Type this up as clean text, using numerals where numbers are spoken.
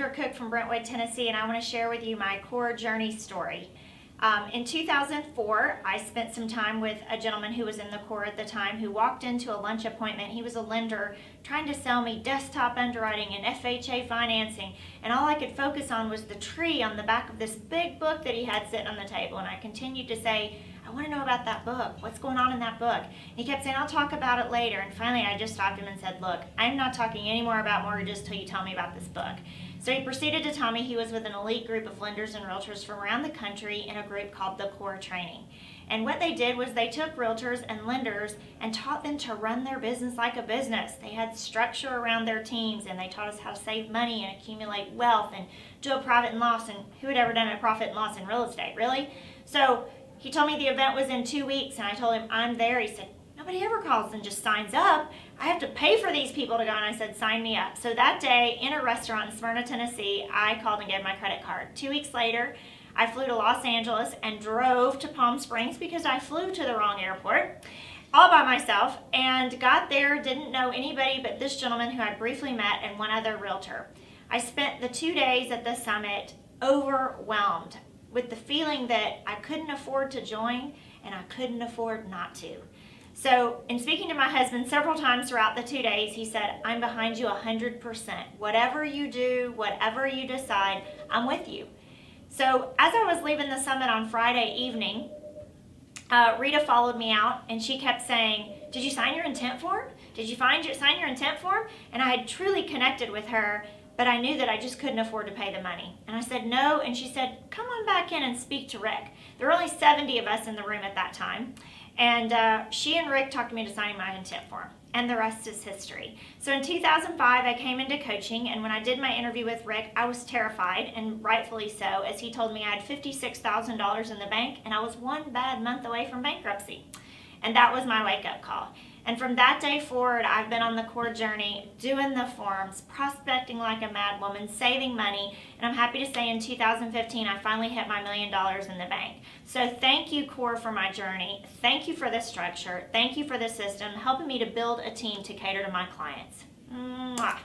Kendra Cooke from Brentwood, Tennessee, and I want to share with you my core journey story. In 2004, I spent some time with a gentleman who was in the Corps at the time who walked into a lunch appointment. He was a lender trying to sell me desktop underwriting and FHA financing, and all I could focus on was the tree on the back of this big book that he had sitting on the table. And I continued to say, I want to know about that book. What's going on in that book? And he kept saying, I'll talk about it later. And finally, I just stopped him and said, look, I'm not talking anymore about mortgages till you tell me about this book. So he proceeded to tell me he was with an elite group of lenders and realtors from around the country in a group called the Core Training. And what they did was they took realtors and lenders and taught them to run their business like a business. They had structure around their teams, and they taught us how to save money and accumulate wealth and do a profit and loss. And who had ever done a profit and loss in real estate, really? So he told me the event was in 2 weeks, and I told him, I'm there. He said, nobody ever calls and just signs up. I have to pay for these people to go. And I said, sign me up. So that day in a restaurant in Smyrna, Tennessee, I called and gave my credit card. 2 weeks later, I flew to Los Angeles and drove to Palm Springs because I flew to the wrong airport all by myself, and got there, didn't know anybody but this gentleman who I briefly met and one other realtor. I spent the 2 days at the summit overwhelmed with the feeling that I couldn't afford to join and I couldn't afford not to. So in speaking to my husband several times throughout the 2 days, he said, I'm behind you 100%. Whatever you do, whatever you decide, I'm with you. So as I was leaving the summit on Friday evening, Rita followed me out, and she kept saying, did you sign your intent form? Did you sign your intent form? And I had truly connected with her, but I knew that I just couldn't afford to pay the money. And I said, no. And she said, come on back in and speak to Rick. There were only 70 of us in the room at that time. And she and Rick talked me to signing my intent form. And the rest is history. So in 2005, I came into coaching. And when I did my interview with Rick, I was terrified, and rightfully so, as he told me I had $56,000 in the bank, and I was one bad month away from bankruptcy. And that was my wake-up call. And from that day forward, I've been on the core journey, doing the forms, prospecting like a mad woman, saving money. And I'm happy to say in 2015, I finally hit my $1 million in the bank. So thank you, Core, for my journey. Thank you for the structure. Thank you for the system, helping me to build a team to cater to my clients. Mwah.